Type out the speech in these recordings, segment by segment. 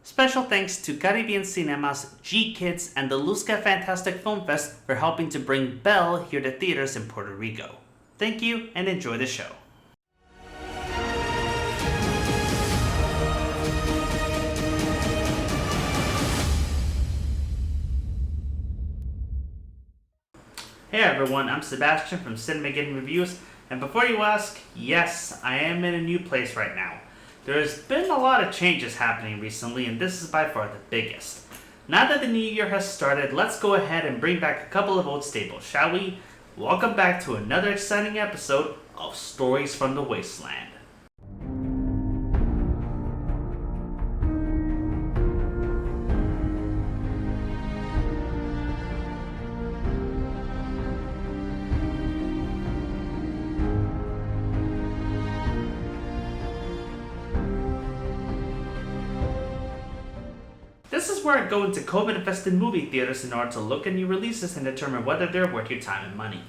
Special thanks to Caribbean Cinemas, G-Kids, and the Luzca Fantastic Film Fest for helping to bring Belle here to theaters in Puerto Rico. Thank you and enjoy the show. Hey everyone, I'm Sebastian from KateCast Reviews, and before you ask, yes, I am in a new place right now. There's been a lot of changes happening recently, and this is by far the biggest. Now that the new year has started, let's go ahead and bring back a couple of old staples, shall we? Welcome back to another exciting episode of Stories from the Wasteland. This is where I go into COVID-infested movie theaters in order to look at new releases and determine whether they're worth your time and money.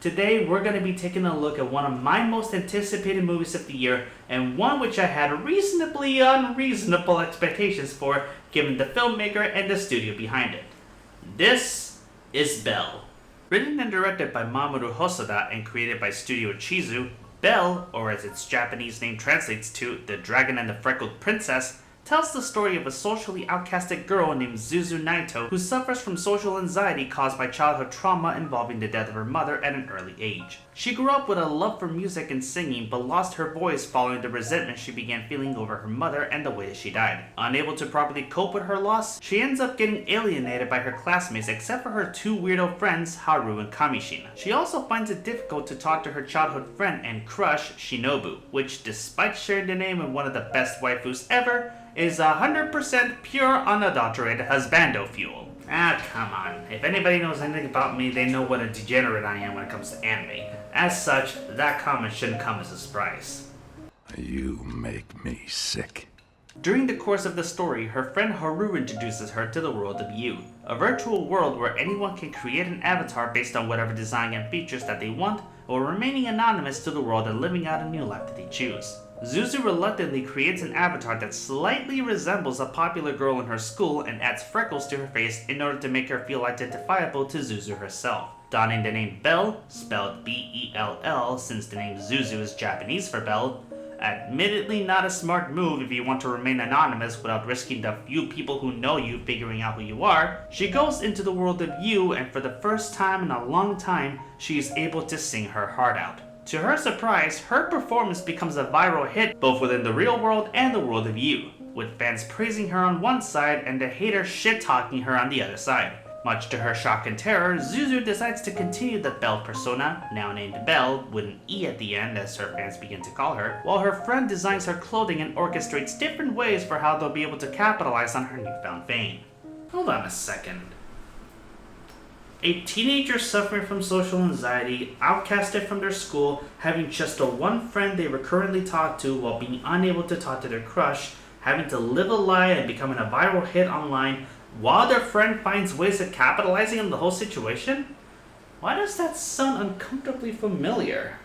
Today, we're going to be taking a look at one of my most anticipated movies of the year, and one which I had reasonably unreasonable expectations for, given the filmmaker and the studio behind it. This is Belle. Written and directed by Mamoru Hosoda and created by Studio Chizu, Belle, or as its Japanese name translates to The Dragon and the Freckled Princess, tells the story of a socially outcasted girl named Zuzu Naito who suffers from social anxiety caused by childhood trauma involving the death of her mother at an early age. She grew up with a love for music and singing, but lost her voice following the resentment she began feeling over her mother and the way that she died. Unable to properly cope with her loss, she ends up getting alienated by her classmates except for her two weirdo friends, Haru and Kamishina. She also finds it difficult to talk to her childhood friend and crush, Shinobu, which, despite sharing the name of one of the best waifus ever, is 100% pure unadulterated husbando fuel. Ah, come on. If anybody knows anything about me, they know what a degenerate I am when it comes to anime. As such, that comment shouldn't come as a surprise. You make me sick. During the course of the story, her friend Haru introduces her to the world of You, a virtual world where anyone can create an avatar based on whatever design and features that they want, while remaining anonymous to the world and living out a new life that they choose. Zuzu reluctantly creates an avatar that slightly resembles a popular girl in her school and adds freckles to her face in order to make her feel identifiable to Zuzu herself. Donning the name Belle, spelled B-E-L-L since the name Zuzu is Japanese for Belle, admittedly not a smart move if you want to remain anonymous without risking the few people who know you figuring out who you are, she goes into the world of You, and for the first time in a long time, she is able to sing her heart out. To her surprise, her performance becomes a viral hit both within the real world and the world of You, with fans praising her on one side and the haters shit-talking her on the other side. Much to her shock and terror, Zuzu decides to continue the Belle persona, now named Belle, with an E at the end as her fans begin to call her, while her friend designs her clothing and orchestrates different ways for how they'll be able to capitalize on her newfound fame. Hold on a second. A teenager suffering from social anxiety, outcasted from their school, having just the one friend they recurrently talk to while being unable to talk to their crush, having to live a lie and becoming a viral hit online, while their friend finds ways of capitalizing on the whole situation? Why does that sound uncomfortably familiar?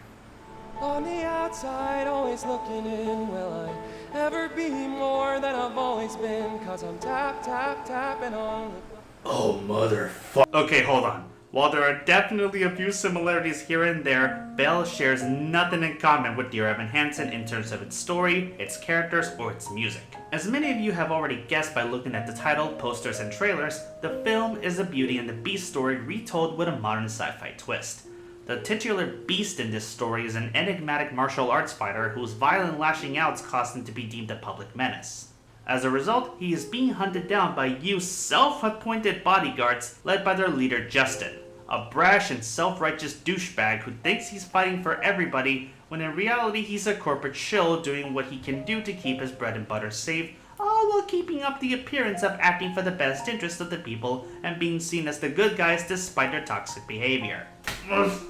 On the outside, always looking in, will I ever be more than I've always been? Cause I'm tapping on the... Oh, motherfucker. Okay, hold on. While there are definitely a few similarities here and there, Belle shares nothing in common with Dear Evan Hansen in terms of its story, its characters, or its music. As many of you have already guessed by looking at the title, posters, and trailers, the film is a Beauty and the Beast story retold with a modern sci-fi twist. The titular beast in this story is an enigmatic martial arts fighter whose violent lashing outs cause him to be deemed a public menace. As a result, he is being hunted down by You's self-appointed bodyguards led by their leader Justin, a brash and self-righteous douchebag who thinks he's fighting for everybody when in reality he's a corporate shill doing what he can do to keep his bread and butter safe, all while keeping up the appearance of acting for the best interest of the people and being seen as the good guys despite their toxic behavior. Must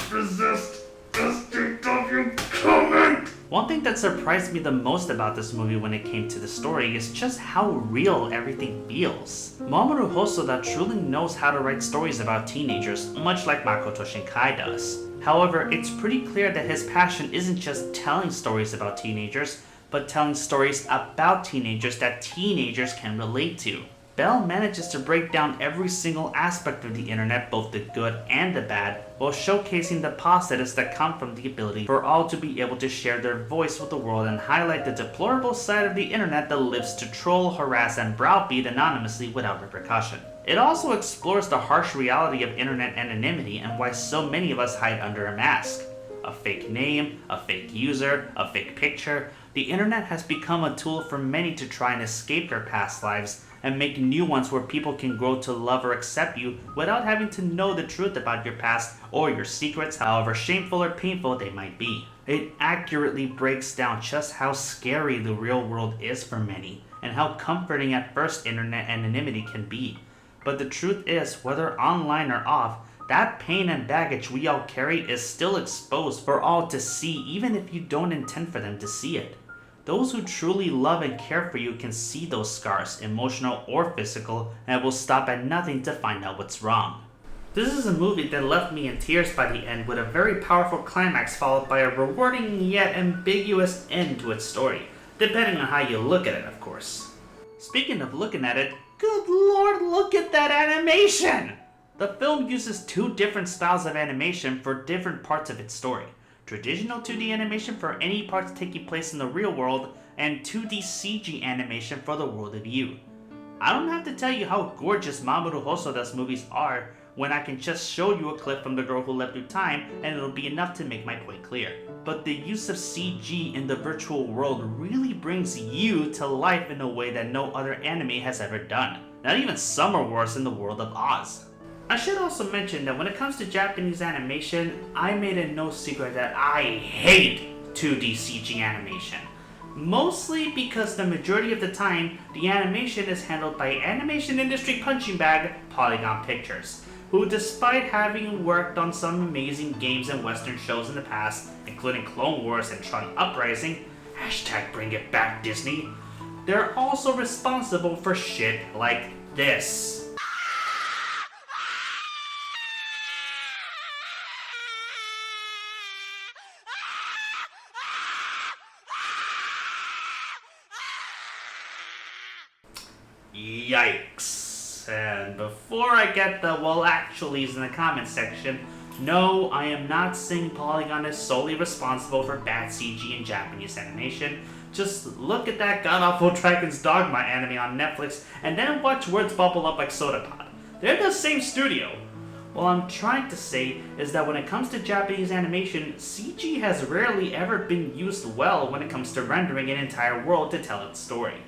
resist SJW coming! One thing that surprised me the most about this movie when it came to the story is just how real everything feels. Mamoru Hosoda truly knows how to write stories about teenagers, much like Makoto Shinkai does. However, it's pretty clear that his passion isn't just telling stories about teenagers, but telling stories about teenagers that teenagers can relate to. Belle manages to break down every single aspect of the internet, both the good and the bad, while showcasing the positives that come from the ability for all to be able to share their voice with the world and highlight the deplorable side of the internet that lives to troll, harass, and browbeat anonymously without repercussion. It also explores the harsh reality of internet anonymity and why so many of us hide under a mask. A fake name, a fake user, a fake picture. The internet has become a tool for many to try and escape their past lives and make new ones where people can grow to love or accept you without having to know the truth about your past or your secrets, however shameful or painful they might be. It accurately breaks down just how scary the real world is for many, and how comforting at first internet anonymity can be. But the truth is, whether online or off, that pain and baggage we all carry is still exposed for all to see, even if you don't intend for them to see it. Those who truly love and care for you can see those scars, emotional or physical, and will stop at nothing to find out what's wrong. This is a movie that left me in tears by the end, with a very powerful climax followed by a rewarding yet ambiguous end to its story, depending on how you look at it, of course. Speaking of looking at it, good lord, look at that animation! The film uses two different styles of animation for different parts of its story. Traditional 2D animation for any parts taking place in the real world, and 2D CG animation for the world of you. I don't have to tell you how gorgeous Mamoru Hosoda's movies are when I can just show you a clip from The Girl Who Leapt Through Time and it'll be enough to make my point clear. But the use of CG in the virtual world really brings you to life in a way that no other anime has ever done. Not even Summer Wars in the world of Oz. I should also mention that when it comes to Japanese animation, I made it no secret that I hate 2D CG animation. Mostly because the majority of the time, the animation is handled by animation industry punching bag Polygon Pictures, who despite having worked on some amazing games and western shows in the past, including Clone Wars and Tron Uprising, #BringItBack Disney, they're also responsible for shit like this. Yikes. And before I get the well actuallys in the comment section, no, I am not saying Polygon is solely responsible for bad CG in Japanese animation. Just look at that god-awful Dragon's Dogma anime on Netflix and then watch words bubble up like soda pop. They're the same studio. What I'm trying to say is that when it comes to Japanese animation, CG has rarely ever been used well when it comes to rendering an entire world to tell its story.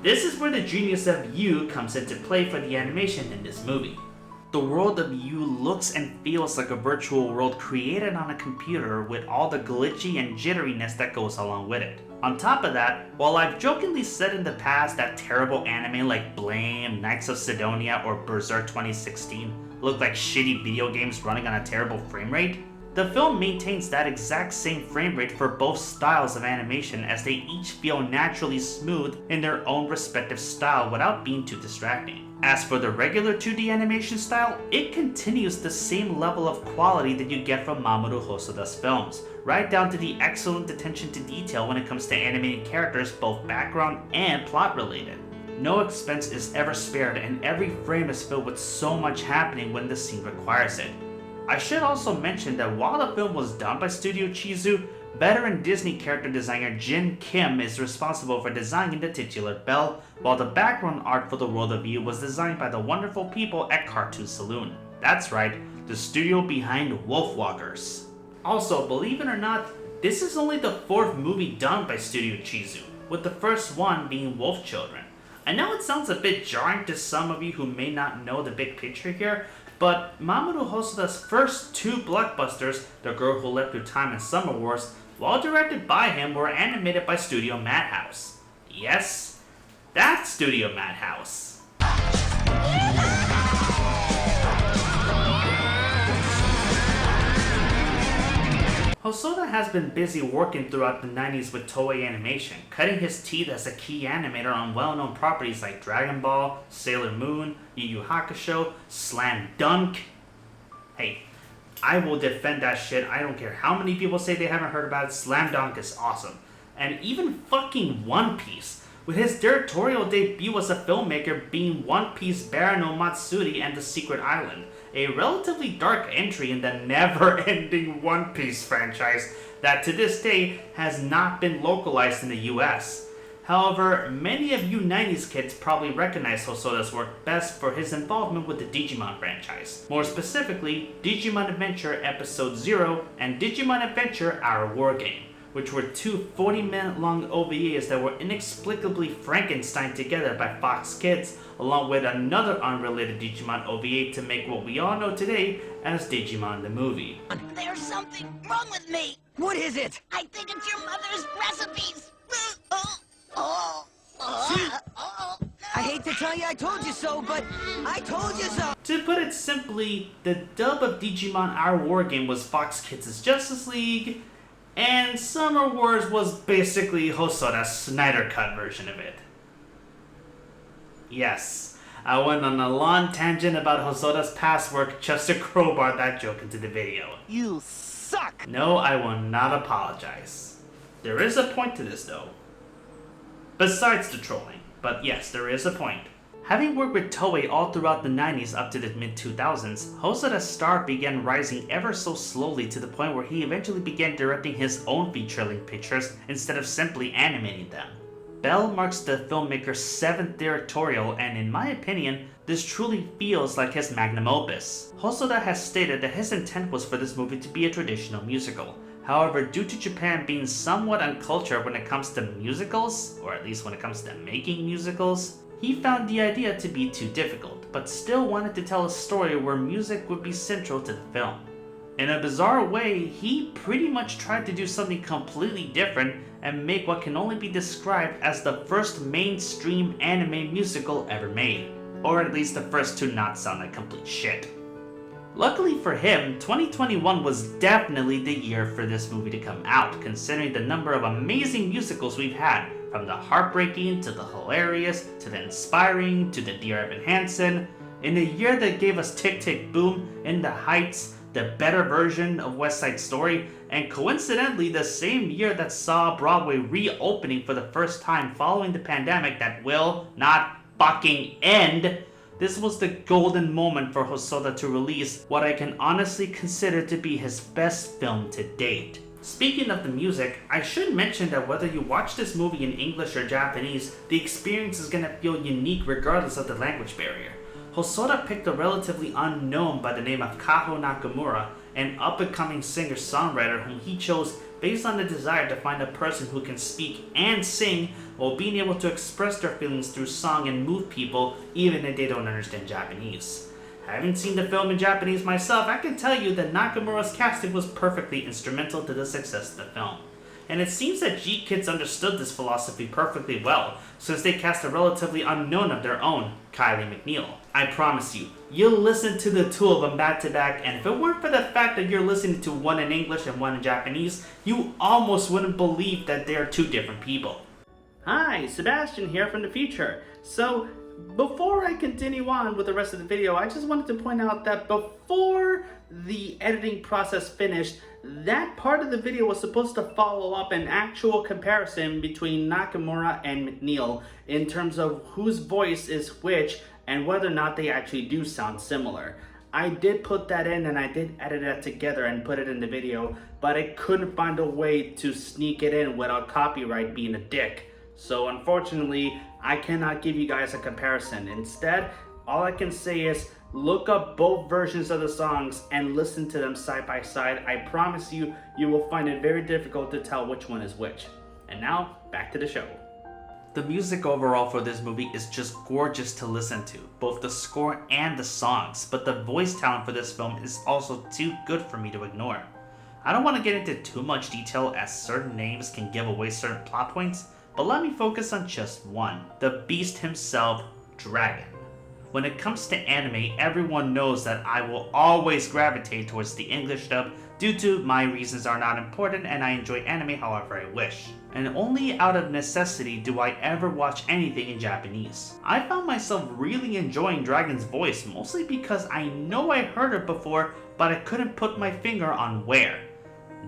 This is where the genius of You comes into play for the animation in this movie. The world of You looks and feels like a virtual world created on a computer with all the glitchy and jitteriness that goes along with it. On top of that, while I've jokingly said in the past that terrible anime like Blame, Knights of Sidonia, or Berserk 2016 look like shitty video games running on a terrible frame rate, the film maintains that exact same frame rate for both styles of animation, as they each feel naturally smooth in their own respective style without being too distracting. As for the regular 2D animation style, it continues the same level of quality that you get from Mamoru Hosoda's films, right down to the excellent attention to detail when it comes to animating characters both background and plot related. No expense is ever spared and every frame is filled with so much happening when the scene requires it. I should also mention that while the film was done by Studio Chizu, veteran Disney character designer Jin Kim is responsible for designing the titular Belle, while the background art for the world of You was designed by the wonderful people at Cartoon Saloon. That's right, the studio behind Wolfwalkers. Also, believe it or not, this is only the fourth movie done by Studio Chizu, with the first one being Wolf Children. I know it sounds a bit jarring to some of you who may not know the big picture here, but Mamoru Hosoda's first two blockbusters, The Girl Who Leapt Through Time and Summer Wars, while directed by him, were animated by Studio Madhouse. Yes, that's Studio Madhouse. Hosoda has been busy working throughout the 90s with Toei Animation, cutting his teeth as a key animator on well-known properties like Dragon Ball, Sailor Moon, Yu Yu Hakusho, Slam Dunk. Hey, I will defend that shit. I don't care how many people say they haven't heard about it. Slam Dunk is awesome. and even fucking One Piece, with his directorial debut as a filmmaker being One Piece Baron no Matsuri and the Secret Island, a relatively dark entry in the never-ending One Piece franchise that to this day has not been localized in the US. However, many of you 90s kids probably recognize Hosoda's work best for his involvement with the Digimon franchise. More specifically, Digimon Adventure Episode 0 and Digimon Adventure Our War Game, which were two 40-minute long OVAs that were inexplicably Frankenstein together by Fox Kids, along with another unrelated Digimon OVA to make what we all know today as Digimon the Movie. There's something wrong with me. What is it? I think it's your mother's recipes. I hate to tell you I told you so, but I told you so! To put it simply, the dub of Digimon Our War Game was Fox Kids' Justice League, and Summer Wars was basically Hosoda's Snyder Cut version of it. Yes, I went on a long tangent about Hosoda's past work just to crowbar that joke into the video. You suck! No, I will not apologize. There is a point to this though. Besides the trolling, but yes, there is a point. Having worked with Toei all throughout the 90s up to the mid-2000s, Hosoda's star began rising ever so slowly to the point where he eventually began directing his own feature-length pictures instead of simply animating them. Belle marks the filmmaker's 7th directorial, and in my opinion, this truly feels like his magnum opus. Hosoda has stated that his intent was for this movie to be a traditional musical. However, due to Japan being somewhat uncultured when it comes to musicals, or at least when it comes to making musicals, he found the idea to be too difficult, but still wanted to tell a story where music would be central to the film. In a bizarre way, he pretty much tried to do something completely different and make what can only be described as the first mainstream anime musical ever made, or at least the first to not sound like complete shit. Luckily for him, 2021 was definitely the year for this movie to come out, considering the number of amazing musicals we've had, from the heartbreaking to the hilarious to the inspiring to the Dear Evan Hansen. In a year that gave us Tick Tick Boom, In the Heights, the better version of West Side Story, and coincidentally the same year that saw Broadway reopening for the first time following the pandemic that will not fucking end. This was the golden moment for Hosoda to release what I can honestly consider to be his best film to date. Speaking of the music, I should mention that whether you watch this movie in English or Japanese, the experience is gonna feel unique regardless of the language barrier. Hosoda picked a relatively unknown by the name of Kaho Nakamura, an up-and-coming singer-songwriter whom he chose based on the desire to find a person who can speak and sing while being able to express their feelings through song and move people even if they don't understand Japanese. Having seen the film in Japanese myself, I can tell you that Nakamura's casting was perfectly instrumental to the success of the film. And it seems that G-Kids understood this philosophy perfectly well, since they cast a relatively unknown of their own, Kylie McNeil. I promise you, you'll listen to the two of them back to back, and if it weren't for the fact that you're listening to one in English and one in Japanese, you almost wouldn't believe that they are two different people. Hi, Sebastian here from the future. So, before I continue on with the rest of the video, I just wanted to point out that before the editing process finished, that part of the video was supposed to follow up an actual comparison between Nakamura and McNeil in terms of whose voice is which and whether or not they actually do sound similar. I did put that in and I did edit that together and put it in the video, but I couldn't find a way to sneak it in without copyright being a dick. So unfortunately, I cannot give you guys a comparison. Instead, all I can say is look up both versions of the songs and listen to them side by side. I promise you, you will find it very difficult to tell which one is which. And now, back to the show. The music overall for this movie is just gorgeous to listen to, both the score and the songs, but the voice talent for this film is also too good for me to ignore. I don't want to get into too much detail as certain names can give away certain plot points, but let me focus on just one, the beast himself, Dragon. When it comes to anime, everyone knows that I will always gravitate towards the English dub due to my reasons are not important and I enjoy anime however I wish. And only out of necessity do I ever watch anything in Japanese. I found myself really enjoying Dragon's voice mostly because I know I heard it before, but I couldn't put my finger on where.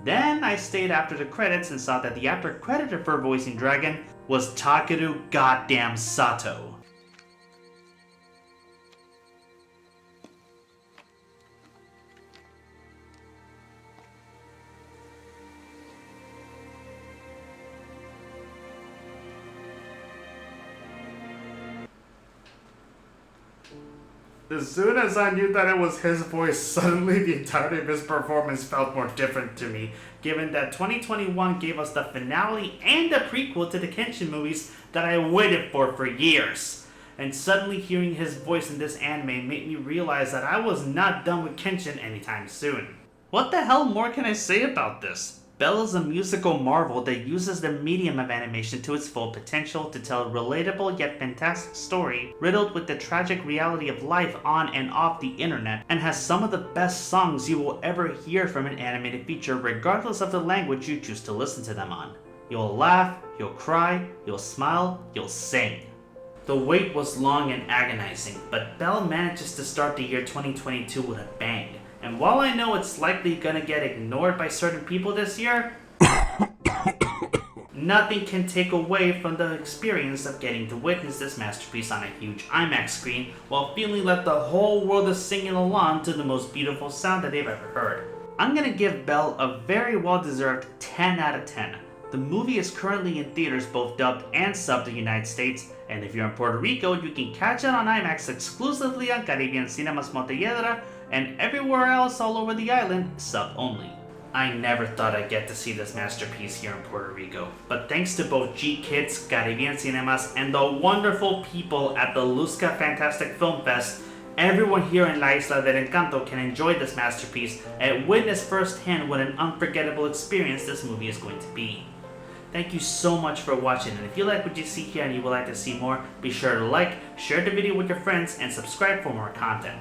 Then I stayed after the credits and saw that the actor credited for voicing Dragon was Takeru goddamn Sato. As soon as I knew that it was his voice, suddenly the entirety of his performance felt more different to me, given that 2021 gave us the finale and the prequel to the Kenshin movies that I waited for years. And suddenly hearing his voice in this anime made me realize that I was not done with Kenshin anytime soon. What the hell more can I say about this? Belle is a musical marvel that uses the medium of animation to its full potential to tell a relatable yet fantastic story riddled with the tragic reality of life on and off the internet, and has some of the best songs you will ever hear from an animated feature regardless of the language you choose to listen to them on. You'll laugh, you'll cry, you'll smile, you'll sing. The wait was long and agonizing, but Belle manages to start the year 2022 with a bang. And while I know it's likely gonna get ignored by certain people this year, nothing can take away from the experience of getting to witness this masterpiece on a huge IMAX screen while feeling like the whole world is singing along to the most beautiful sound that they've ever heard. I'm gonna give Belle a very well-deserved 10 out of 10. The movie is currently in theaters both dubbed and subbed in the United States, and if you're in Puerto Rico, you can catch it on IMAX exclusively on Caribbean Cinemas Montelledra, and everywhere else all over the island, sub only. I never thought I'd get to see this masterpiece here in Puerto Rico, but thanks to both G-Kids, Caribbean Cinemas, and the wonderful people at the Luzca Fantastic Film Fest, everyone here in La Isla del Encanto can enjoy this masterpiece and witness firsthand what an unforgettable experience this movie is going to be. Thank you so much for watching, and if you like what you see here and you would like to see more, be sure to like, share the video with your friends, and subscribe for more content.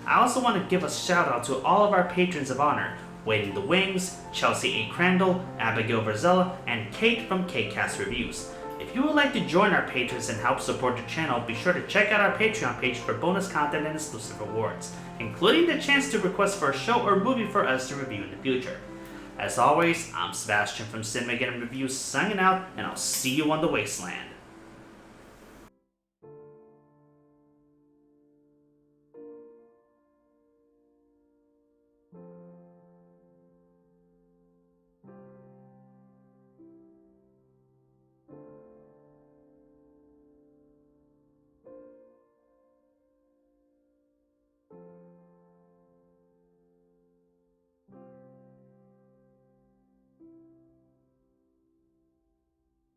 I also want to give a shout out to all of our patrons of honor, Waiting the Wings, Chelsea A. Crandall, Abigail Verzella, and Kate from KateCast Reviews. If you would like to join our patrons and help support the channel, be sure to check out our Patreon page for bonus content and exclusive rewards, including the chance to request for a show or movie for us to review in the future. As always, I'm Sebastian from Cinemageddon Reviews signing out, and I'll see you on the wasteland.